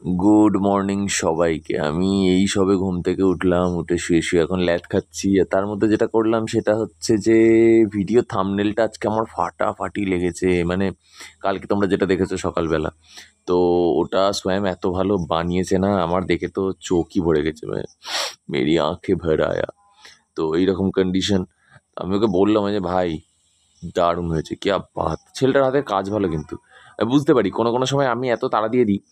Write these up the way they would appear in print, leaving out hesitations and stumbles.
Good morning সবাইকে। আমি এই সবে ঘুম থেকে উঠলাম, উঠে শুয়ে এখন ল্যাট খাচ্ছি। আর তার মধ্যে যেটা করলাম সেটা হচ্ছে যে ভিডিও থাম্বনেলটা আজকে আমার ফাটাফাটি লেগেছে। মানে কালকে তোমরা যেটা দেখেছো সকালবেলা, তো ওটা সোয়াম এত ভালো বানিয়েছে না, আমার দেখে তো চোখই ভরে গেছে, মানে মেরি আঁখে ভর আয়া। তো এইরকম কন্ডিশন। আমি ওকে বললাম যে ভাই দারুণ হয়েছে, কি বাত। ছেলেটার হাতে কাজ ভালো, কিন্তু আমি বুঝতে পারি কোনো কোনো সময় আমি এত তাড়া দিয়ে দিই,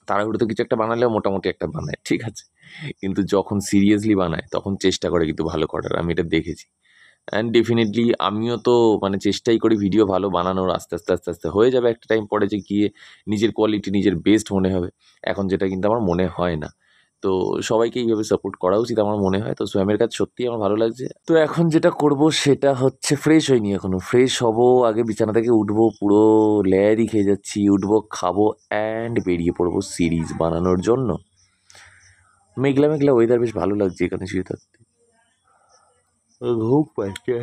তাড়াহুড়োতে কিছু একটা বানালেও মোটামুটি একটা বানায়, ঠিক আছে, কিন্তু যখন সিরিয়াসলি বানায় তখন চেষ্টা করে কিন্তু ভালো করার, আমি এটা দেখেছি। অ্যান্ড ডেফিনেটলি আমিও তো মানে চেষ্টাই করি ভিডিও ভালো বানানোর। আস্তে আস্তে আস্তে আস্তে হয়ে যাবে একটা টাইম পরে, যে গিয়ে নিজের কোয়ালিটি নিজের বেস্ট মনে হবে। এখন যেটা কিন্তু আমার মনে হয় না। তো সবাইকে এইভাবে সাপোর্ট করা উচিত আমার মনে হয়। তো সোয়ামের কাজ সত্যিই আমার ভালো লাগছে। তো এখন যেটা করব সেটা হচ্ছে, ফ্রেশ হয়নি এখনো, ফ্রেশ হব, আগে বিছানা থেকে উঠবো, পুরো লেয়ারই খেয়ে যাচ্ছি, উঠবো খাবো অ্যান্ড বেরিয়ে পড়বো সিরিজ বানানোর জন্য। মেঘলা মেঘলা ওয়েদার, বেশ ভালো লাগছে এখানে শুয়ে থাকতে। ঘুম পাচ্ছে,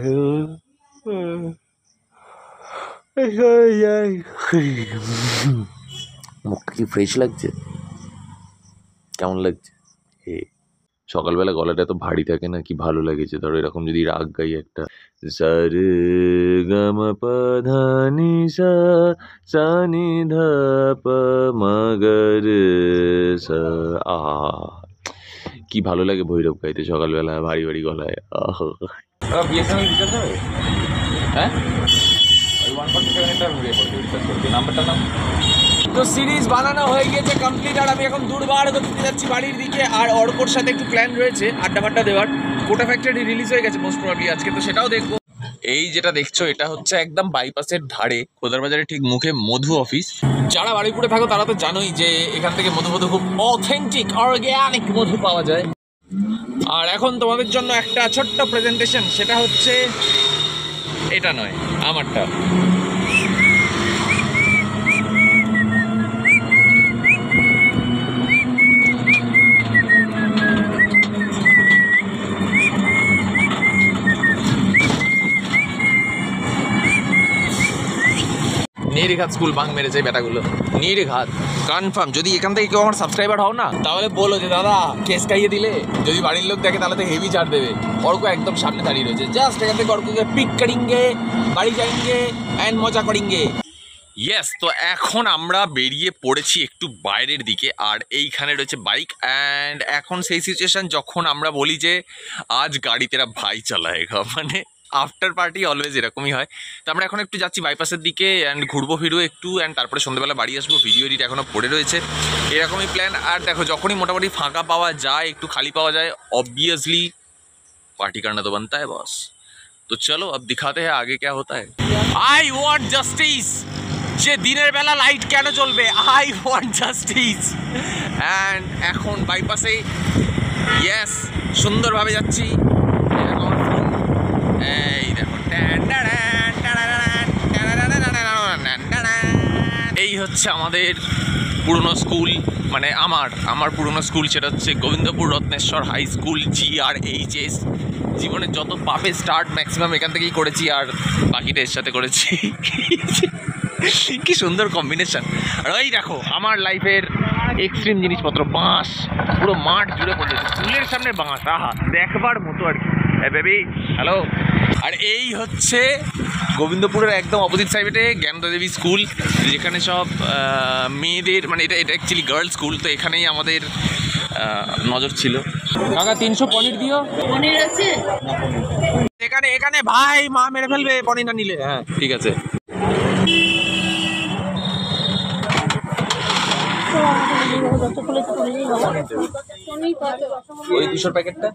মুখটা কি ফ্রেশ লাগছে? কেমন লাগছে? হে, সকালবেলা গলাটা এত ভারী থাকে না, কি ভালো লাগেছে। ধরো এরকম যদি রাগ গাই একটা, সারে গামা পাধানি সা সানি ধা পা মগর সা। আহা, কি ভালো লাগে ভৈরব গাইতে সকালবেলা ভারী ভারী গলায়। আহ, বিএসএনএল রিচার্জ হবে? হ্যাঁ, ওই 147 এটা রিচার্জ করবি, নাম্বারটা নাম। তো সিরিজ বানানো হয়ে গিয়েছে কমপ্লিট, আর আমি এখন দুর্বার গতিতে যাচ্ছি বাড়ির দিকে। আর অর্কর সাথে একটু প্ল্যান রয়েছে আড্ডা ফাড্ডা দেওয়ার। কোটা ফ্যাক্টরি রিলিজ হয়ে গেছে মোস্ট প্রবাবলি আজকে, তো সেটাও দেখবো। এই যেটা দেখছো এটা হচ্ছে একদম বাইপাসের ধারে, খোদার বাজারের ঠিক মুখে মধু অফিস। যারা বাড়িপুরে থাকো তারা তো জানোই যে এখান থেকে মধু খুব অথেন্টিক অর্গ্যানিক মধু পাওয়া যায়। আর এখন তোমাদের জন্য একটা ছোট্ট প্রেজেন্টেশন, সেটা হচ্ছে এটা নয়, আমারটা। নিরিঘাত স্কুল বাং মেরেছে বেটাগুলো, নিরিঘাত কনফার্ম। যদি এখান থেকে কেউ আমার সাবস্ক্রাইবার হও না, তাহলে বলো যে দাদা কেস খাইয়ে দিলে, যদি বাড়ির লোক দেখে তাহলে তো হেভি ছাড় দেবে। অর্ক একদম সামনে দাঁড়িয়ে রয়েছে, জাস্ট এখান থেকে অর্ককে পিক করেঙ্গে, বাড়ি যাएंगे অ্যান্ড মজা করেঙ্গে। ইয়েস, তো এখন আমরা বেরিয়ে পড়েছি একটু বাইরের দিকে, আর এইখানে রয়েছে বাইক। অ্যান্ড এখন সেই সিচুয়েশন যখন আমরা বলি যে আজ গাড়ি তেরা ভাই চালায়েগা, মানে আফটার পার্টি অলওয়েজ এরকমই হয়। তো আমরা এখন একটু যাচ্ছি বাইপাসের দিকে, অ্যান্ড ঘুরবো ফিরবো একটু, অ্যান্ড তারপরে সন্ধ্যেবেলা বাড়ি আসবো। ভিডিও এডিট এখনও পড়ে রয়েছে, এরকমই প্ল্যান। আর দেখো যখনই মোটামুটি ফাঁকা পাওয়া যায়, একটু খালি পাওয়া যায়, অবভিয়াসলি পার্টি करना तो बनता है बॉस। तो चलो अब दिखाते हैं आगे क्या होता है। आई वांट जस्टिस, যে দিনের বেলা লাইট কেন জ্বলবে, আই ওয়ান্ট জাস্টিস। অ্যান্ড এখন বাইপাসে ইয়েস সুন্দরভাবে যাচ্ছি। এই দেখো, এই হচ্ছে আমাদের পুরনো স্কুল, মানে আমার পুরনো স্কুল, সেটা হচ্ছে Gobindapur Ratneswar high school, GRHS। জীবনের যত পাপে স্টার্ট ম্যাক্সিমাম এখান থেকেই করেছি, আর বাকিটা এর সাথে করেছি। কি সুন্দর কম্বিনেশন। আর ওই দেখো আমার লাইফের এক্সট্রিম জিনিসপত্র, বাঁশ পুরো মাঠ জুড়ে পড়েছে, স্কুলের সামনে বাঁশ, আহা দেখবার মতো আর কি। Baby hello. আর এই হচ্ছে গোবিন্দপুরের একদম অপোজিট সাইডে জ্ঞানদা দেবী স্কুল, যেখানে সব মেয়েদের, মানে এটা অ্যাকচুয়ালি গার্লস স্কুল। তো এখানেই আমাদের নজর ছিল। কাকা 300 পনির দিও। পনির আছে এখানে ভাই, মা মেরে ফেলবে পনির না নিলে। হ্যাঁ ঠিক আছে। ওই 200 প্যাকেটটা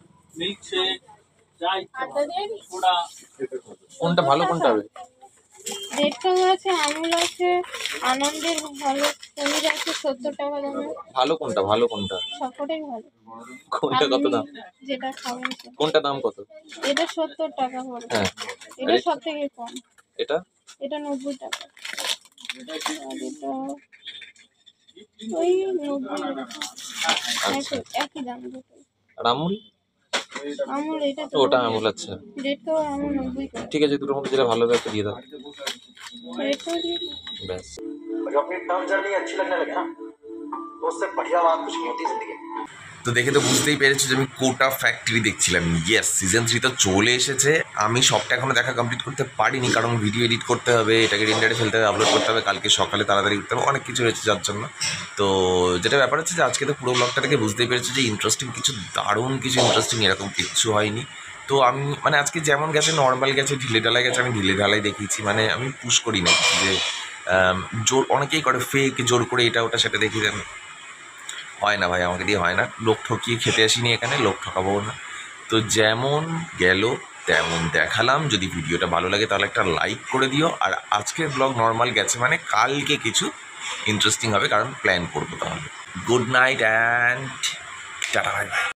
কোনটা ভালো, কোনটা হবে? রেড কালার আছে, আমুল আছে, আনন্দের ভালো পনির আছে 70 টাকা দামে। ভালো কোনটা, ভালো কোনটা? সবটাই ভালো। কোনটা কত দাম? যেটা খাবেন। কোনটা দাম কত? এটা 70 টাকা পড়বে। হ্যাঁ, এটা সবথেকে কম। এটা 90 টাকা। আর এটা ওই 90 টাকা। একই দাম দুটো। আর আমুল? আমুল এটা তো ওটা আমুল। আচ্ছা রেড কালার আমুল 90 টাকা। ঠিক আছে, দুটোর মধ্যে যেটা ভালো হবে একটা দিয়ে দাও। রেড কালার ব্যাস। जो अपनी टर्म जर्नी अच्छी लगने लगे ना, तो उससे बढ़िया बात कुछ नहीं होती जिंदगी में। তো দেখে তো বুঝতেই পেরেছো যে আমি কোটা ফ্যাক্টরি দেখছিলাম। ইয়েস, সিজন 3 তো চলে এসেছে। আমি সবটা এখনো দেখা কমপ্লিট করতে পারিনি, কারণ ভিডিও এডিট করতে হবে, এটাকে রেন্ডারে ফেলতে হবে, আপলোড করতে হবে, কালকে সকালে তাড়াতাড়ি উঠতে হবে, অনেক কিছু রয়েছে যার জন্য। তো যেটা ব্যাপার হচ্ছে যে আজকে তো পুরো ব্লগটা থেকে বুঝতেই পেরেছো যে ইন্টারেস্টিং কিছু, দারুণ কিছু ইন্টারেস্টিং এরকম কিচ্ছু হয়নি। তো আমি মানে আজকে যেমন গেছে, নর্মাল গেছে, ঢিলে ঢালাই গেছে, আমি ঢিলে ঢালাই দেখিয়েছি। মানে আমি পুশ করি না যে জোর, অনেকেই করে ফেক জোর করে এটা ওটা সেটা দেখিয়ে দেন। হয় না ভাই, আমাকে দিয়ে হয় না। লোক ঠকিয়ে খেতে আসিনি এখানে, লোক ঠকাবো না। তো যেমন গেল তেমন দেখালাম। যদি ভিডিওটা ভালো লাগে তাহলে একটা লাইক করে দিও। আর আজকের ব্লগ নর্মাল গেছে মানে কালকে কিছু ইন্টারেস্টিং হবে, কারণ প্ল্যান করবো তাহলে। Good night and tata, bye bye.